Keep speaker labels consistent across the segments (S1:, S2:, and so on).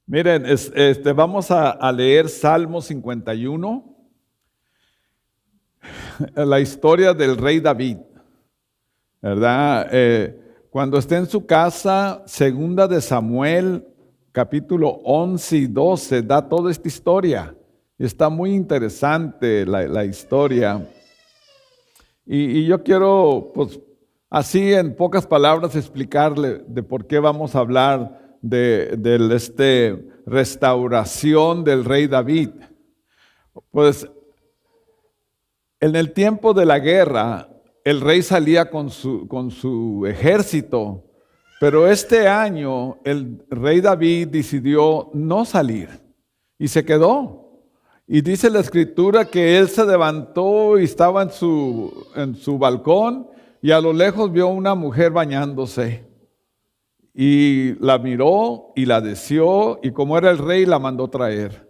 S1: Miren, vamos a leer Salmo 51, la historia del rey David, ¿verdad? Cuando esté en su casa, segunda de Samuel, capítulo 11 y 12, da toda esta historia. Está muy interesante la historia. Y yo quiero, pues, así en pocas palabras explicarle de por qué vamos a hablar de restauración del rey David. Pues en el tiempo de la guerra, el rey salía con su ejército, pero este año el rey David decidió no salir y se quedó. Y dice la escritura que él se levantó y estaba en su balcón y a lo lejos vio una mujer bañándose. Y la miró y la deseó, y como era el rey, la mandó traer.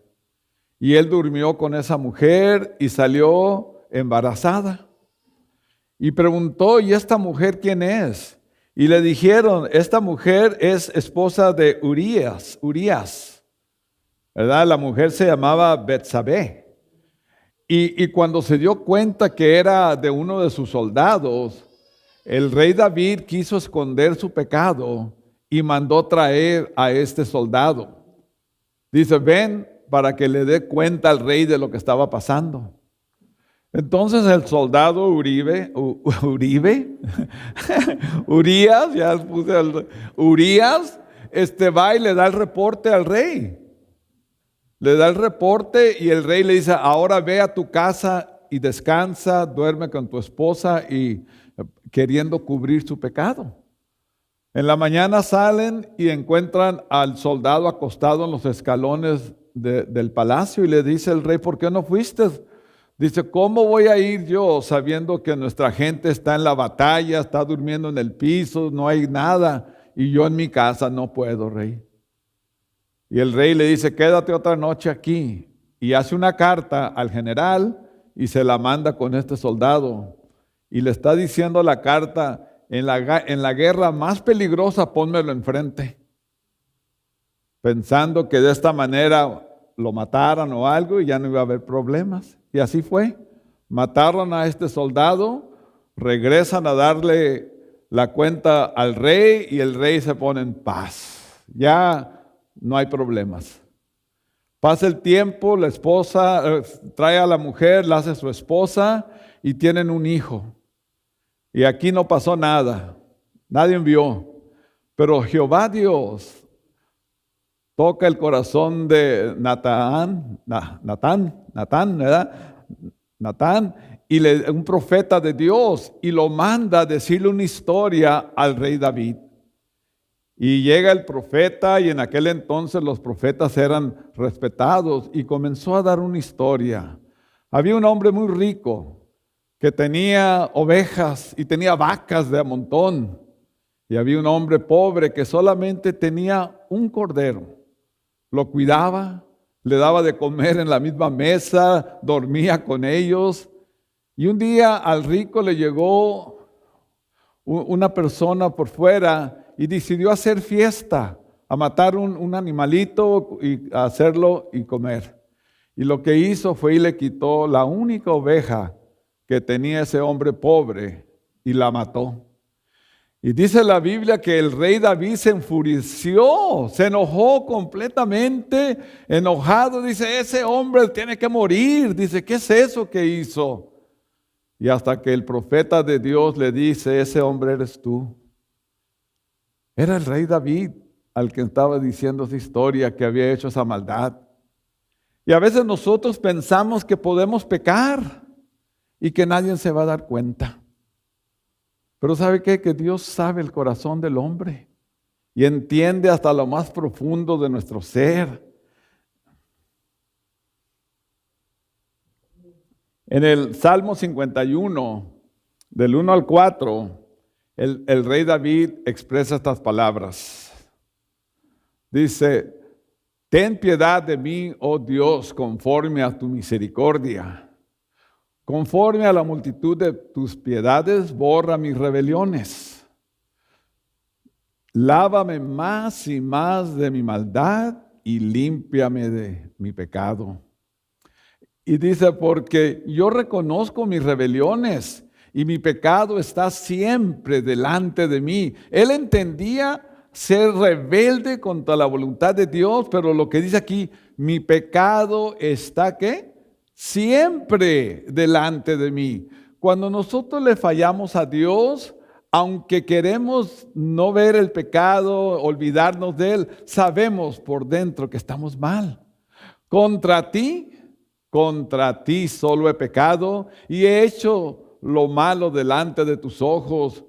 S1: Y él durmió con esa mujer y salió embarazada. Y preguntó, ¿y esta mujer quién es? Y le dijeron, esta mujer es esposa de Urías, ¿verdad? La mujer se llamaba Betsabé. Y cuando se dio cuenta que era de uno de sus soldados, el rey David quiso esconder su pecado y mandó traer a este soldado. Dice, ven para que le dé cuenta al rey de lo que estaba pasando. Entonces el soldado Urías, va y le da el reporte al rey. Le da el reporte y el rey le dice, ahora ve a tu casa y descansa, duerme con tu esposa, y queriendo cubrir su pecado. En la mañana salen y encuentran al soldado acostado en los escalones del palacio y le dice el rey, ¿por qué no fuiste? Dice, ¿cómo voy a ir yo sabiendo que nuestra gente está en la batalla, está durmiendo en el piso, no hay nada, y yo en mi casa no puedo, rey? Y el rey le dice, quédate otra noche aquí, y hace una carta al general y se la manda con este soldado, y le está diciendo la carta, en la guerra más peligrosa pónmelo enfrente, pensando que de esta manera lo mataran o algo y ya no iba a haber problemas. Y así fue. Mataron a este soldado, regresan a darle la cuenta al rey y el rey se pone en paz. Ya no hay problemas. Pasa el tiempo, la esposa trae a la mujer, la hace su esposa y tienen un hijo. Y aquí no pasó nada, nadie vio. Pero Jehová Dios toca el corazón de Natán, ¿verdad? Natán, un profeta de Dios, y lo manda a decirle una historia al rey David. Y llega el profeta, y en aquel entonces los profetas eran respetados, y comenzó a dar una historia. Había un hombre muy rico que tenía ovejas y tenía vacas de a montón. Y había un hombre pobre que solamente tenía un cordero. Lo cuidaba, le daba de comer en la misma mesa, dormía con ellos. Y un día al rico le llegó una persona por fuera y decidió hacer fiesta, a matar un animalito y a hacerlo y comer. Y lo que hizo fue y le quitó la única oveja que tenía ese hombre pobre y la mató. Y dice la Biblia que el rey David se enfureció, se enojó completamente, enojado. Dice, ese hombre tiene que morir. Dice, ¿qué es eso que hizo? Y hasta que el profeta de Dios le dice, ese hombre eres tú. Era el rey David al que estaba diciendo esa historia, que había hecho esa maldad. Y a veces nosotros pensamos que podemos pecar y que nadie se va a dar cuenta. Pero ¿sabe qué? Que Dios sabe el corazón del hombre y entiende hasta lo más profundo de nuestro ser. En el Salmo 51, del 1 al 4, el rey David expresa estas palabras. Dice, ten piedad de mí, oh Dios, conforme a tu misericordia. Conforme a la multitud de tus piedades, borra mis rebeliones. Lávame más y más de mi maldad y límpiame de mi pecado. Y dice, porque yo reconozco mis rebeliones y mi pecado está siempre delante de mí. Él entendía ser rebelde contra la voluntad de Dios, pero lo que dice aquí, mi pecado está, ¿qué? Siempre delante de mí. Cuando nosotros le fallamos a Dios, aunque queremos no ver el pecado, olvidarnos de él, sabemos por dentro que estamos mal. Contra ti solo he pecado y he hecho lo malo delante de tus ojos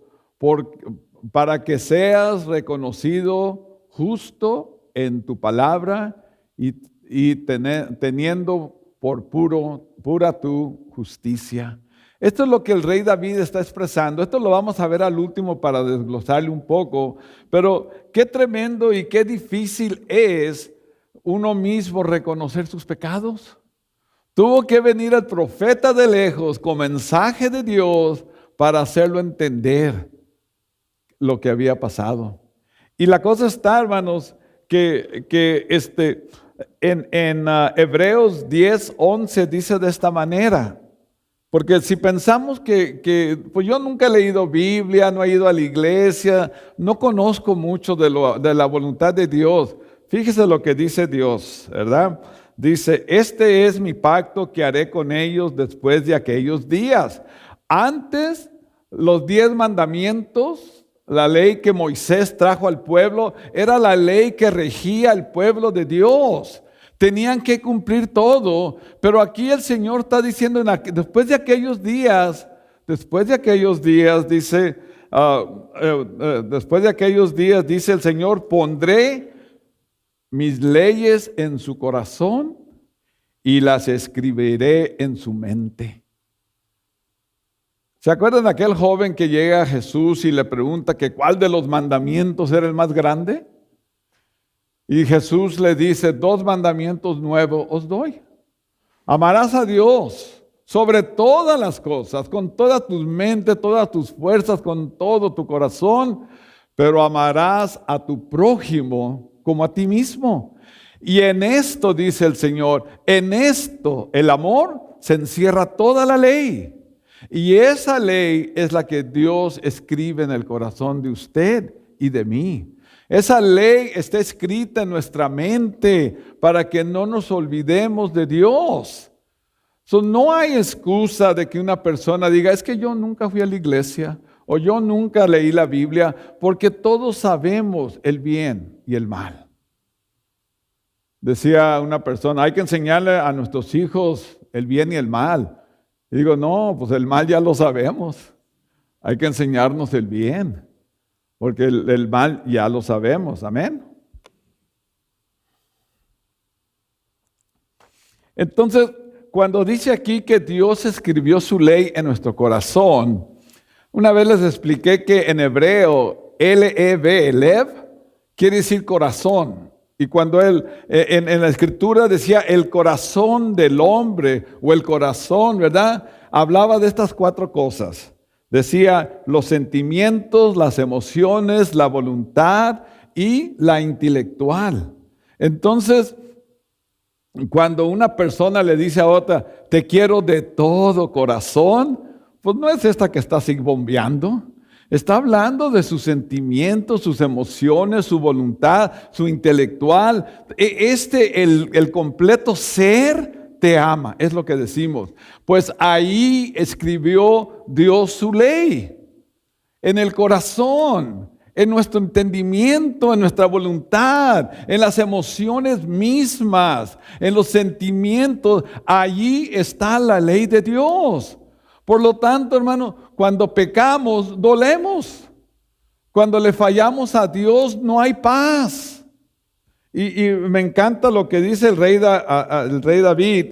S1: para que seas reconocido justo en tu palabra y teniendo por pura tu justicia. Esto es lo que el rey David está expresando. Esto lo vamos a ver al último para desglosarle un poco. Pero qué tremendo y qué difícil es uno mismo reconocer sus pecados. Tuvo que venir el profeta de lejos con mensaje de Dios para hacerlo entender lo que había pasado. Y la cosa está, hermanos, que en Hebreos 10:11 dice de esta manera. Porque si pensamos pues yo nunca he leído Biblia, no he ido a la iglesia, no conozco mucho de la voluntad de Dios. Fíjese lo que dice Dios, ¿verdad? Dice, este es mi pacto que haré con ellos después de aquellos días. Antes, los 10 mandamientos, la ley que Moisés trajo al pueblo, era la ley que regía al pueblo de Dios. Tenían que cumplir todo, pero aquí el Señor está diciendo, después de aquellos días, dice, después de aquellos días, dice el Señor, pondré mis leyes en su corazón y las escribiré en su mente. ¿Se acuerdan de aquel joven que llega a Jesús y le pregunta que cuál de los mandamientos era el más grande? Y Jesús le dice, 2 mandamientos nuevos os doy. Amarás a Dios sobre todas las cosas, con toda tu mente, todas tus fuerzas, con todo tu corazón, pero amarás a tu prójimo como a ti mismo. Y en esto, dice el Señor, en esto, el amor, se encierra toda la ley. Y esa ley es la que Dios escribe en el corazón de usted y de mí. Esa ley está escrita en nuestra mente para que no nos olvidemos de Dios. No hay excusa de que una persona diga, es que yo nunca fui a la iglesia o yo nunca leí la Biblia, porque todos sabemos el bien y el mal. Decía una persona, hay que enseñarle a nuestros hijos el bien y el mal. Y digo, no, pues el mal ya lo sabemos. Hay que enseñarnos el bien, porque el mal ya lo sabemos. Amén. Entonces, cuando dice aquí que Dios escribió su ley en nuestro corazón, una vez les expliqué que en hebreo, Lev, quiere decir corazón. Y cuando él, en la escritura decía el corazón del hombre o el corazón, ¿verdad? Hablaba de estas 4 cosas. Decía los sentimientos, las emociones, la voluntad y la intelectual. Entonces, cuando una persona le dice a otra, te quiero de todo corazón, pues no es esta que está así bombeando. Está hablando de sus sentimientos, sus emociones, su voluntad, su intelectual. El completo ser te ama, es lo que decimos. Pues ahí escribió Dios su ley, en el corazón, en nuestro entendimiento, en nuestra voluntad, en las emociones mismas, en los sentimientos. Allí está la ley de Dios. Por lo tanto, hermano, cuando pecamos, dolemos. Cuando le fallamos a Dios, no hay paz. Y me encanta lo que dice el rey David,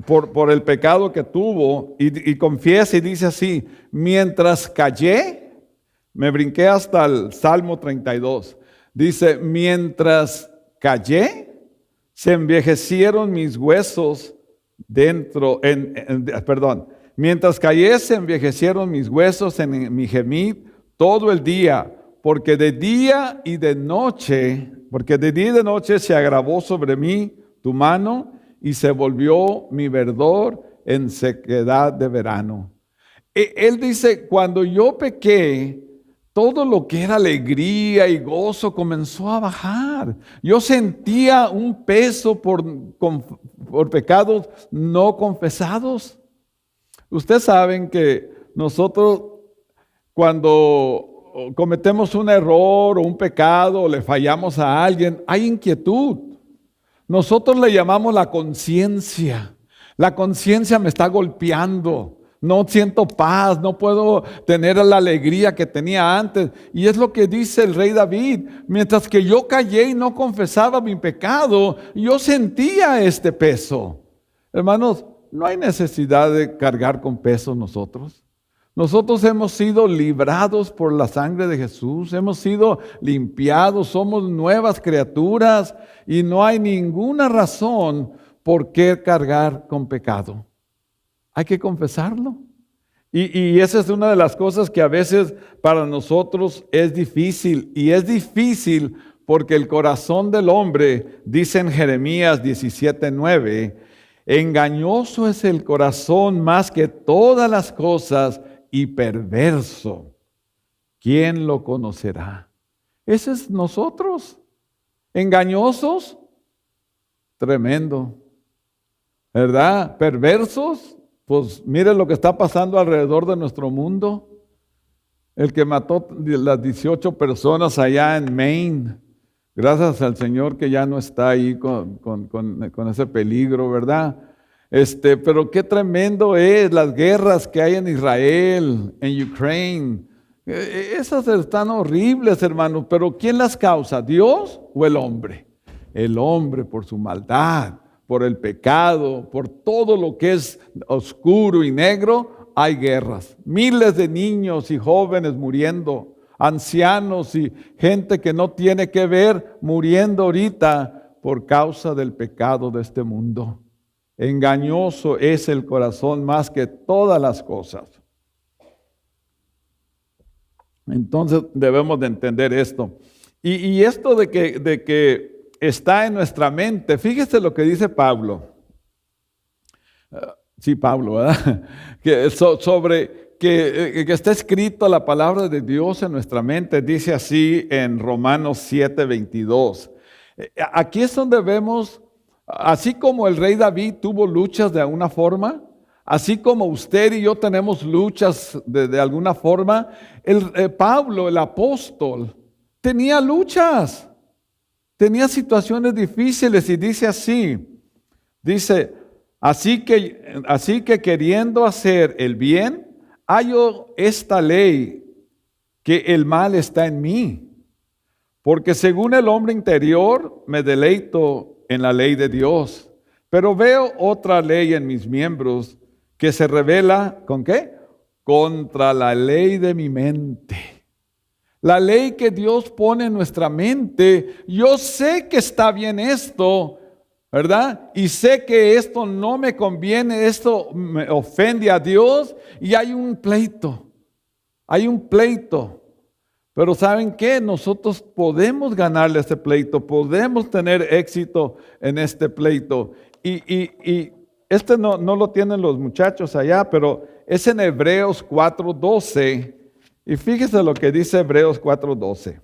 S1: por el pecado que tuvo, y confiesa y dice así, mientras callé, me brinqué hasta el Salmo 32, dice, mientras callé, se envejecieron mis huesos mientras callé se envejecieron mis huesos en mi gemir todo el día, porque de día y de noche se agravó sobre mí tu mano y se volvió mi verdor en sequedad de verano. Él dice, cuando yo pequé, todo lo que era alegría y gozo comenzó a bajar. Yo sentía un peso por pecados no confesados. Ustedes saben que nosotros cuando cometemos un error o un pecado o le fallamos a alguien, hay inquietud. Nosotros le llamamos la conciencia. La conciencia me está golpeando. No siento paz, no puedo tener la alegría que tenía antes. Y es lo que dice el rey David. Mientras que yo callé y no confesaba mi pecado, yo sentía este peso. Hermanos, no hay necesidad de cargar con peso nosotros. Nosotros hemos sido librados por la sangre de Jesús, hemos sido limpiados, somos nuevas criaturas y no hay ninguna razón por qué cargar con pecado. Hay que confesarlo. Y esa es una de las cosas que a veces para nosotros es difícil. Y es difícil porque el corazón del hombre, dice en Jeremías 17:9, engañoso es el corazón más que todas las cosas y perverso. ¿Quién lo conocerá? Ese es nosotros. Engañosos, tremendo. ¿Verdad? Perversos, pues mire lo que está pasando alrededor de nuestro mundo. El que mató las 18 personas allá en Maine. Gracias al Señor que ya no está ahí con ese peligro, ¿verdad? Pero qué tremendo es las guerras que hay en Israel, en Ucrania. Esas están horribles, hermanos, pero ¿quién las causa? ¿Dios o el hombre? El hombre por su maldad, por el pecado, por todo lo que es oscuro y negro, hay guerras. Miles de niños y jóvenes muriendo, ancianos y gente que no tiene que ver muriendo ahorita por causa del pecado de este mundo. Engañoso es el corazón más que todas las cosas. Entonces debemos de entender esto. Y esto de que está en nuestra mente, fíjese lo que dice Pablo. Sí, Pablo, ¿verdad? Que está escrito la palabra de Dios en nuestra mente, dice así en Romanos 7:22. Aquí es donde vemos, así como el rey David tuvo luchas de alguna forma, así como usted y yo tenemos luchas de alguna forma, Pablo, el apóstol, tenía luchas, tenía situaciones difíciles y dice así, así que queriendo hacer el bien, hallo esta ley, que el mal está en mí, porque según el hombre interior me deleito en la ley de Dios, pero veo otra ley en mis miembros que se revela, ¿con qué? Contra la ley de mi mente. La ley que Dios pone en nuestra mente, yo sé que está bien esto, ¿verdad? Y sé que esto no me conviene, esto me ofende a Dios y hay un pleito. Pero ¿saben qué? Nosotros podemos ganarle este pleito, podemos tener éxito en este pleito. Y no lo tienen los muchachos allá, pero es en Hebreos 4:12. Y fíjese lo que dice Hebreos 4:12.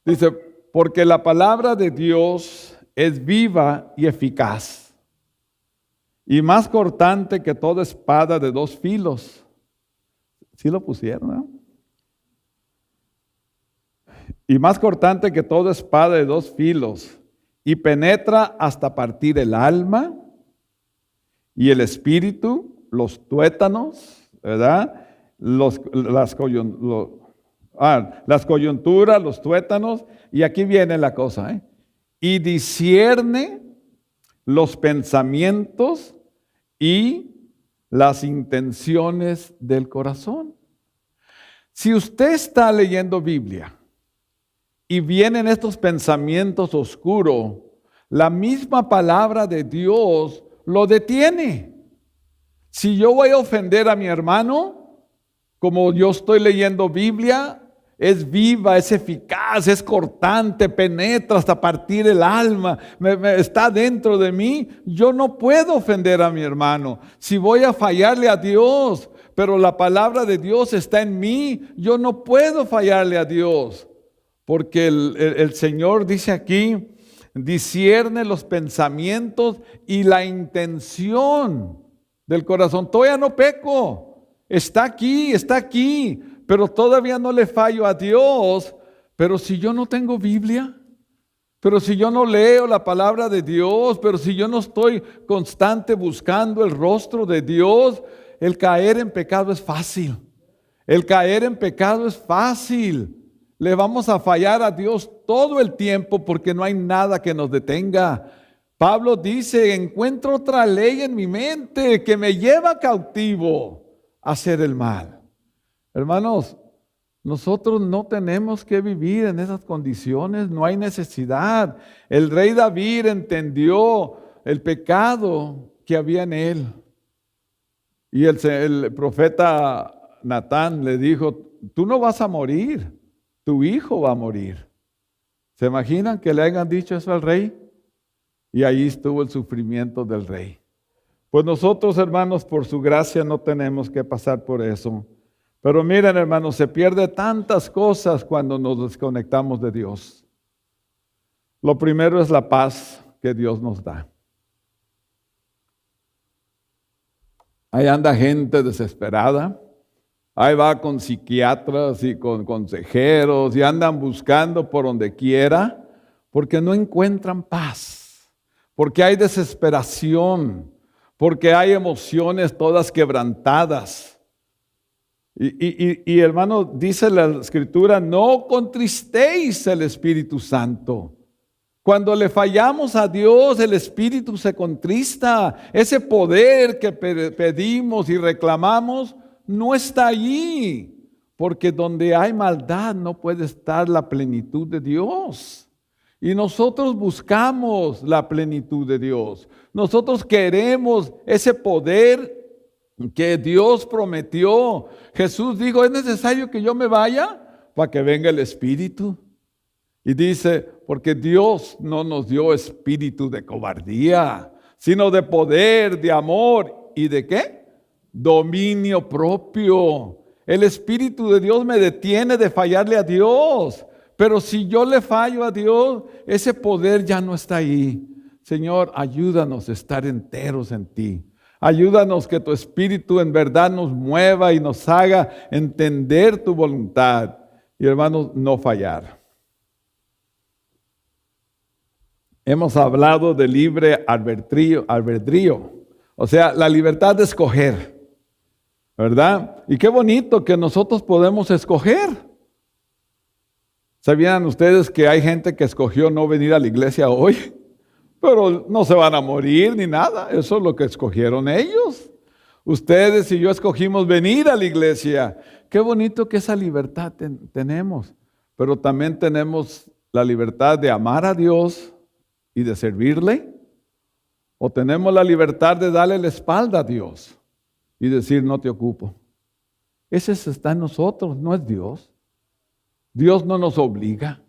S1: Dice, porque la palabra de Dios es viva y eficaz, y más cortante que toda espada de dos filos. ¿Sí lo pusieron, no? Y más cortante que toda espada de dos filos, y penetra hasta partir el alma y el espíritu, los tuétanos, ¿verdad? Las coyunturas, los tuétanos, y aquí viene la cosa, y discierne los pensamientos y las intenciones del corazón. Si usted está leyendo Biblia y vienen estos pensamientos oscuros, la misma palabra de Dios lo detiene. Si yo voy a ofender a mi hermano, como yo estoy leyendo Biblia, es viva, es eficaz, es cortante, penetra hasta partir el alma, está dentro de mí. Yo no puedo ofender a mi hermano. Si voy a fallarle a Dios, pero la palabra de Dios está en mí, yo no puedo fallarle a Dios. Porque el Señor dice aquí, discierne los pensamientos y la intención del corazón. Todavía no peco, está aquí, pero todavía no le fallo a Dios. Pero si yo no tengo Biblia, pero si yo no leo la palabra de Dios, pero si yo no estoy constante buscando el rostro de Dios, el caer en pecado es fácil. El caer en pecado es fácil. Le vamos a fallar a Dios todo el tiempo porque no hay nada que nos detenga. Pablo dice, encuentro otra ley en mi mente que me lleva cautivo a hacer el mal. Hermanos, nosotros no tenemos que vivir en esas condiciones, no hay necesidad. El rey David entendió el pecado que había en él. Y el profeta Natán le dijo, tú no vas a morir, tu hijo va a morir. ¿Se imaginan que le hayan dicho eso al rey? Y ahí estuvo el sufrimiento del rey. Pues nosotros, hermanos, por su gracia no tenemos que pasar por eso. Pero miren, hermanos, se pierde tantas cosas cuando nos desconectamos de Dios. Lo primero es la paz que Dios nos da. Ahí anda gente desesperada. Ahí va con psiquiatras y con consejeros y andan buscando por donde quiera porque no encuentran paz, porque hay desesperación, porque hay emociones todas quebrantadas. Y hermano, dice la Escritura, no contristéis el Espíritu Santo. Cuando le fallamos a Dios, el Espíritu se contrista. Ese poder que pedimos y reclamamos no está allí, porque donde hay maldad no puede estar la plenitud de Dios. Y nosotros buscamos la plenitud de Dios. Nosotros queremos ese poder que Dios prometió. Jesús dijo, es necesario que yo me vaya para que venga el Espíritu. Y dice, porque Dios no nos dio espíritu de cobardía, sino de poder, de amor y de ¿qué? Dominio propio. El Espíritu de Dios me detiene de fallarle a Dios. Pero si yo le fallo a Dios, ese poder ya no está ahí. Señor, ayúdanos a estar enteros en ti. Ayúdanos que tu Espíritu en verdad nos mueva y nos haga entender tu voluntad. Y hermanos, no fallar. Hemos hablado de libre albedrío, o sea, la libertad de escoger, ¿verdad? Y qué bonito que nosotros podemos escoger. ¿Sabían ustedes que hay gente que escogió no venir a la iglesia hoy? Pero no se van a morir ni nada, eso es lo que escogieron ellos. Ustedes y yo escogimos venir a la iglesia. Qué bonito que esa libertad tenemos, pero también tenemos la libertad de amar a Dios y de servirle, o tenemos la libertad de darle la espalda a Dios y decir no te ocupo. Ese está en nosotros, no es Dios. Dios no nos obliga.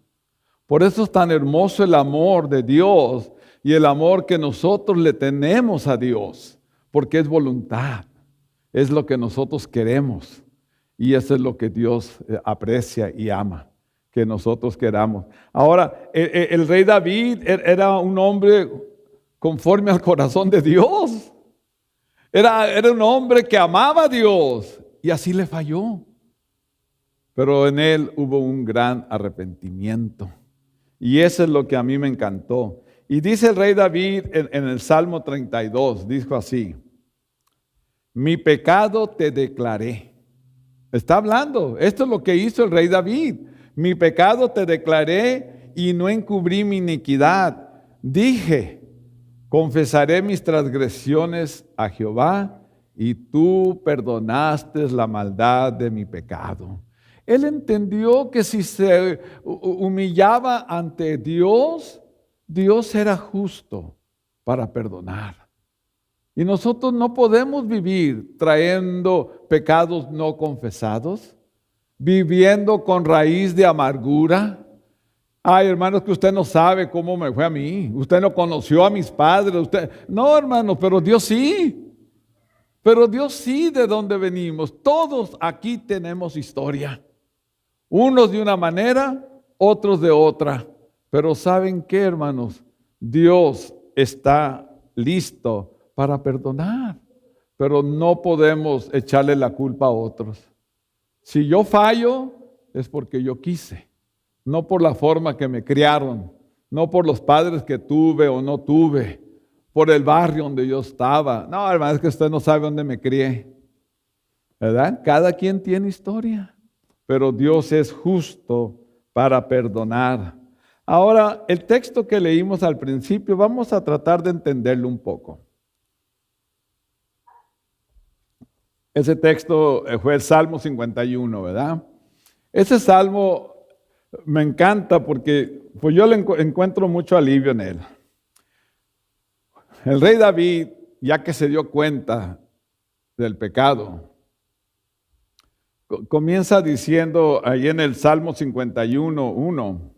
S1: Por eso es tan hermoso el amor de Dios y el amor que nosotros le tenemos a Dios, porque es voluntad, es lo que nosotros queremos y eso es lo que Dios aprecia y ama, que nosotros queramos. Ahora, el rey David era un hombre conforme al corazón de Dios. Era un hombre que amaba a Dios y así le falló. Pero en él hubo un gran arrepentimiento. Y eso es lo que a mí me encantó. Y dice el rey David en el Salmo 32, dijo así, mi pecado te declaré. Está hablando, esto es lo que hizo el rey David. Mi pecado te declaré y no encubrí mi iniquidad. Dije, confesaré mis transgresiones a Jehová y tú perdonaste la maldad de mi pecado. Él entendió que si se humillaba ante Dios, Dios era justo para perdonar. Y nosotros no podemos vivir trayendo pecados no confesados. viviendo con raíz de amargura. Ay, hermanos, que usted no sabe cómo me fue a mí. Usted no conoció a mis padres. No, hermanos, pero Dios sí. Pero Dios sí, de dónde venimos. Todos aquí tenemos historia. Unos de una manera, otros de otra. Pero ¿saben qué, hermanos? Dios está listo para perdonar. Pero no podemos echarle la culpa a otros. Si yo fallo, es porque yo quise. No por la forma que me criaron, no por los padres que tuve o no tuve, por el barrio donde yo estaba. No, hermano, es que usted no sabe dónde me crié. ¿Verdad? Cada quien tiene historia, pero Dios es justo para perdonar. Ahora, el texto que leímos al principio, vamos a tratar de entenderlo un poco. Ese texto fue el Salmo 51, ¿verdad? Ese salmo me encanta porque pues yo le encuentro mucho alivio en él. El rey David, ya que se dio cuenta del pecado, comienza diciendo ahí en el Salmo 51:1,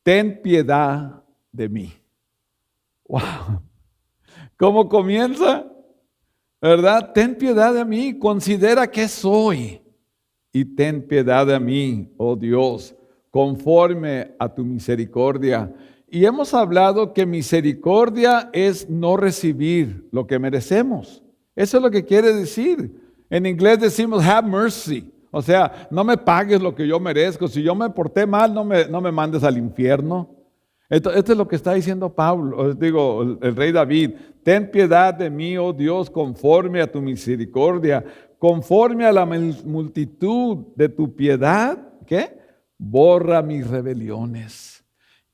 S1: ten piedad de mí. ¡Wow! ¿Cómo comienza? ¿Verdad? Ten piedad de mí, considera que soy y ten piedad de mí, oh Dios, conforme a tu misericordia. Y hemos hablado que misericordia es no recibir lo que merecemos. Eso es lo que quiere decir. En inglés decimos have mercy. O sea, no me pagues lo que yo merezco. Si yo me porté mal, no me mandes al infierno. Esto es lo que está diciendo Pablo, el rey David. Ten piedad de mí, oh Dios, conforme a tu misericordia, conforme a la multitud de tu piedad. ¿Qué? Borra mis rebeliones.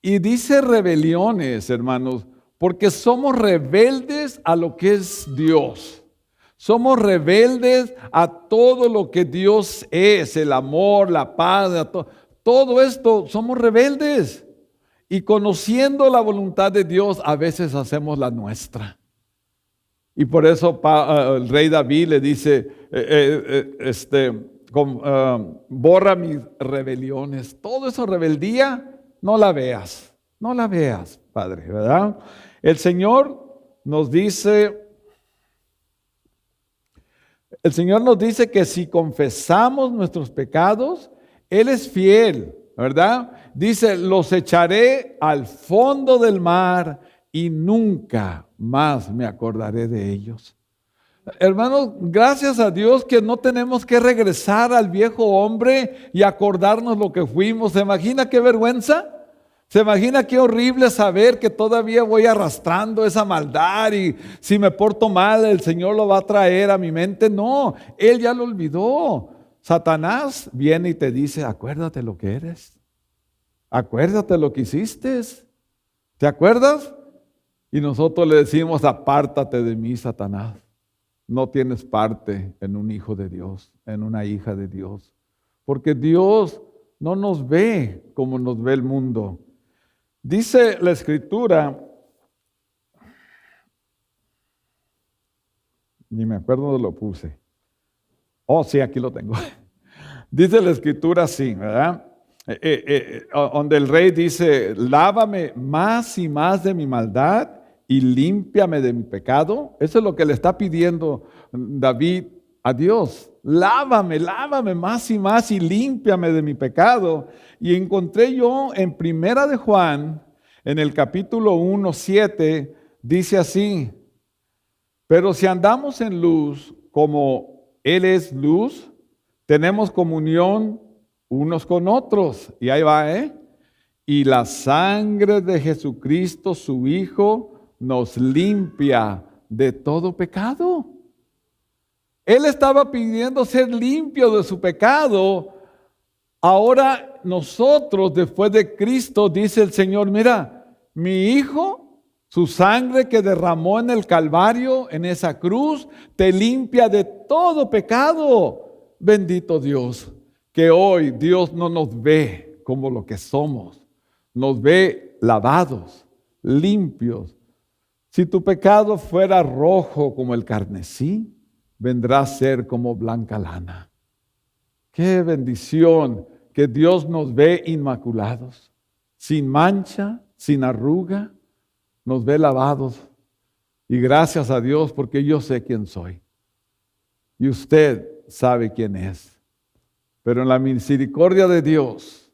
S1: Y dice rebeliones, hermanos, porque somos rebeldes a lo que es Dios. Somos rebeldes a todo lo que Dios es, el amor, la paz, todo esto, somos rebeldes. Y conociendo la voluntad de Dios, a veces hacemos la nuestra. Y por eso el rey David le dice, borra mis rebeliones. Todo eso rebeldía, no la veas, Padre, ¿verdad? El Señor nos dice que si confesamos nuestros pecados, Él es fiel, ¿verdad? Dice, los echaré al fondo del mar y nunca más me acordaré de ellos. Hermanos, gracias a Dios que no tenemos que regresar al viejo hombre y acordarnos lo que fuimos. ¿Se imagina qué vergüenza? ¿Se imagina qué horrible saber que todavía voy arrastrando esa maldad y si me porto mal el Señor lo va a traer a mi mente? No, Él ya lo olvidó. Satanás viene y te dice, acuérdate lo que eres. Acuérdate lo que hiciste. ¿Te acuerdas? Y nosotros le decimos, apártate de mí, Satanás. No tienes parte en un hijo de Dios, en una hija de Dios. Porque Dios no nos ve como nos ve el mundo. Dice la Escritura, ni me acuerdo dónde lo puse. Oh, sí, aquí lo tengo. Dice la Escritura así, ¿verdad? Donde el rey dice, lávame más y más de mi maldad y límpiame de mi pecado. Eso es lo que le está pidiendo David a Dios. Lávame más y más y límpiame de mi pecado. Y encontré yo en Primera de Juan, en el capítulo 1:7, dice así, pero si andamos en luz como Él es luz, tenemos comunión unos con otros. Y ahí va, y la sangre de Jesucristo, su Hijo, nos limpia de todo pecado. Él estaba pidiendo ser limpio de su pecado. Ahora nosotros, después de Cristo, dice el Señor, mira, mi Hijo, su sangre que derramó en el Calvario, en esa cruz, te limpia de todo pecado. Bendito Dios, que hoy Dios no nos ve como lo que somos, nos ve lavados, limpios. Si tu pecado fuera rojo como el carmesí, vendrá a ser como blanca lana. Qué bendición que Dios nos ve inmaculados, sin mancha, sin arruga, nos ve lavados. Y gracias a Dios porque yo sé quién soy. Y usted sabe quién es. Pero en la misericordia de Dios,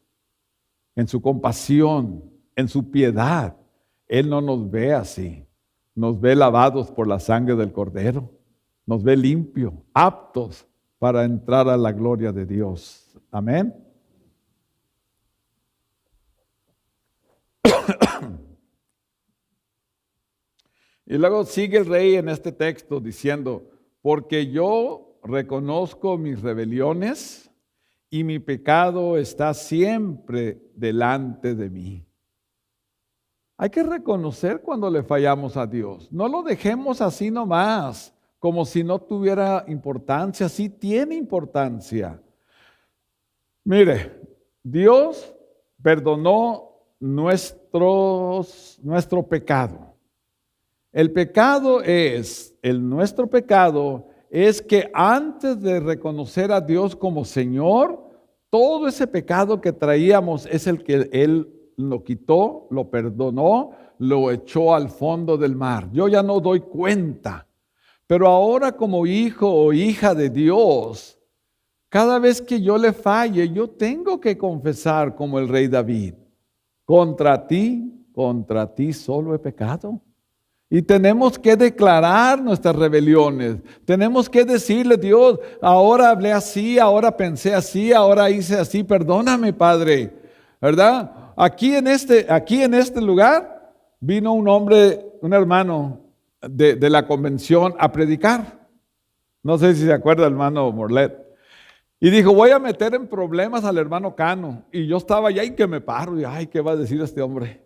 S1: en su compasión, en su piedad, Él no nos ve así. Nos ve lavados por la sangre del Cordero. Nos ve limpios, aptos para entrar a la gloria de Dios. Amén. Y luego sigue el rey en este texto diciendo, porque yo reconozco mis rebeliones y mi pecado está siempre delante de mí. Hay que reconocer cuando le fallamos a Dios. No lo dejemos así nomás, como si no tuviera importancia. Sí tiene importancia. Mire, Dios perdonó nuestro pecado. Nuestro pecado es que antes de reconocer a Dios como Señor, todo ese pecado que traíamos es el que Él lo quitó, lo perdonó, lo echó al fondo del mar. Yo ya no doy cuenta. Pero ahora como hijo o hija de Dios, cada vez que yo le falle, yo tengo que confesar como el rey David, contra ti solo he pecado. Y tenemos que declarar nuestras rebeliones. Tenemos que decirle, Dios, ahora hablé así, ahora pensé así, ahora hice así, perdóname, Padre. ¿Verdad? Aquí en este lugar vino un hombre, un hermano de la convención a predicar. No sé si se acuerda el hermano Morlet. Y dijo, voy a meter en problemas al hermano Cano. Y yo estaba allá y que me paro. Y ay, ¿qué va a decir este hombre?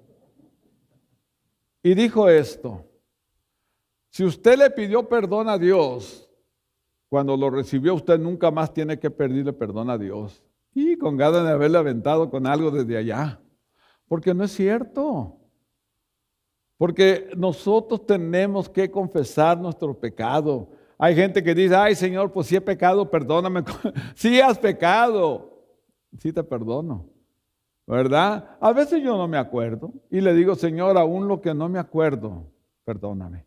S1: Y dijo esto. Si usted le pidió perdón a Dios, cuando lo recibió, usted nunca más tiene que pedirle perdón a Dios. Y con ganas de haberle aventado con algo desde allá. Porque no es cierto. Porque nosotros tenemos que confesar nuestro pecado. Hay gente que dice, ay Señor, pues si he pecado, perdóname. Si has pecado, sí te perdono. ¿Verdad? A veces yo no me acuerdo. Y le digo, Señor, aún lo que no me acuerdo, perdóname.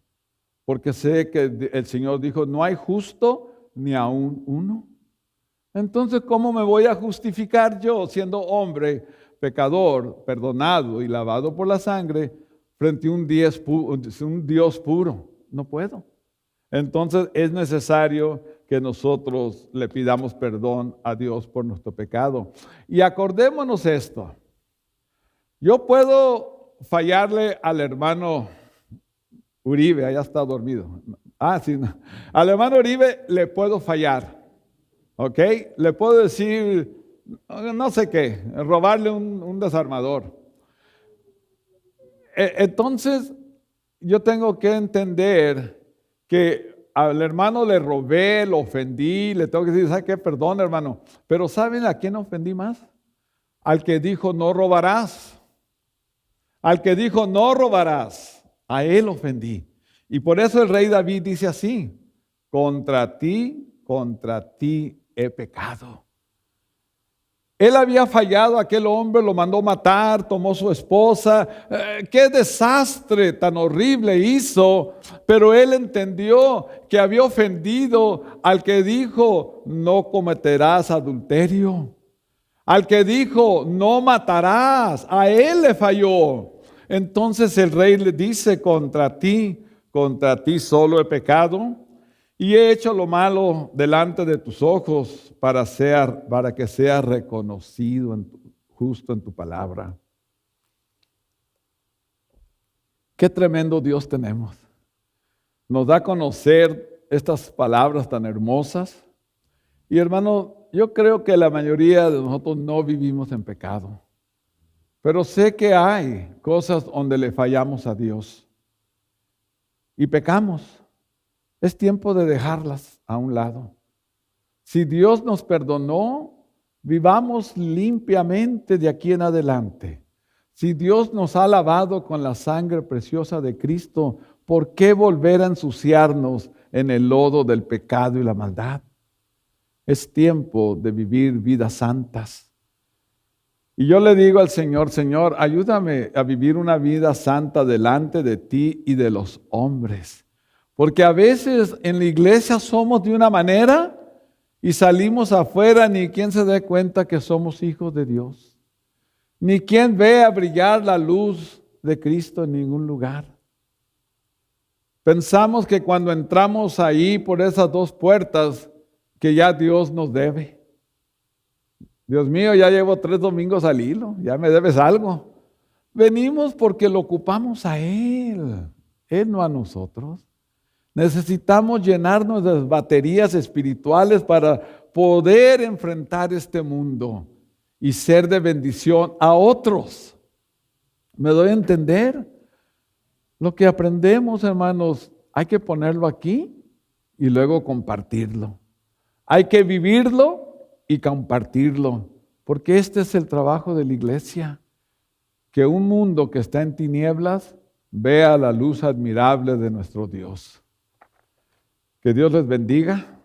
S1: Porque sé que el Señor dijo, no hay justo ni aún uno. Entonces, ¿cómo me voy a justificar yo siendo hombre, pecador, perdonado y lavado por la sangre frente a un Dios puro? No puedo. Entonces, es necesario que nosotros le pidamos perdón a Dios por nuestro pecado. Y acordémonos esto. Yo puedo fallarle al hermano Uribe, allá está dormido. Sí, no. Al hermano Uribe le puedo fallar, ¿ok? Le puedo decir, no sé qué, robarle un desarmador. Entonces, yo tengo que entender que al hermano le robé, lo ofendí, le tengo que decir, ¿sabe qué? Perdón, hermano. Pero ¿saben a quién ofendí más? Al que dijo, no robarás. Al que dijo, no robarás. A él ofendí. Y por eso el rey David dice así, contra ti he pecado. Él había fallado, aquel hombre lo mandó matar, tomó su esposa. Qué desastre tan horrible hizo. Pero él entendió que había ofendido al que dijo, no cometerás adulterio. Al que dijo, no matarás. A él le falló. Entonces el rey le dice, contra ti solo he pecado y he hecho lo malo delante de tus ojos para que sea reconocido justo en tu palabra. Qué tremendo Dios tenemos. Nos da a conocer estas palabras tan hermosas. Y hermano, yo creo que la mayoría de nosotros no vivimos en pecado. Pero sé que hay cosas donde le fallamos a Dios y pecamos. Es tiempo de dejarlas a un lado. Si Dios nos perdonó, vivamos limpiamente de aquí en adelante. Si Dios nos ha lavado con la sangre preciosa de Cristo, ¿por qué volver a ensuciarnos en el lodo del pecado y la maldad? Es tiempo de vivir vidas santas. Y yo le digo al Señor, Señor, ayúdame a vivir una vida santa delante de ti y de los hombres. Porque a veces en la iglesia somos de una manera y salimos afuera, ni quien se dé cuenta que somos hijos de Dios. Ni quien vea brillar la luz de Cristo en ningún lugar. Pensamos que cuando entramos ahí por esas dos puertas, que ya Dios nos debe. Dios mío, ya llevo 3 domingos al hilo, ya me debes algo. Venimos porque lo ocupamos a Él no a nosotros. Necesitamos llenarnos de baterías espirituales para poder enfrentar este mundo y ser de bendición a otros. ¿Me doy a entender? Lo que aprendemos, hermanos, hay que ponerlo aquí y luego compartirlo. Hay que vivirlo y compartirlo, porque este es el trabajo de la iglesia. Que un mundo que está en tinieblas vea la luz admirable de nuestro Dios. Que Dios les bendiga.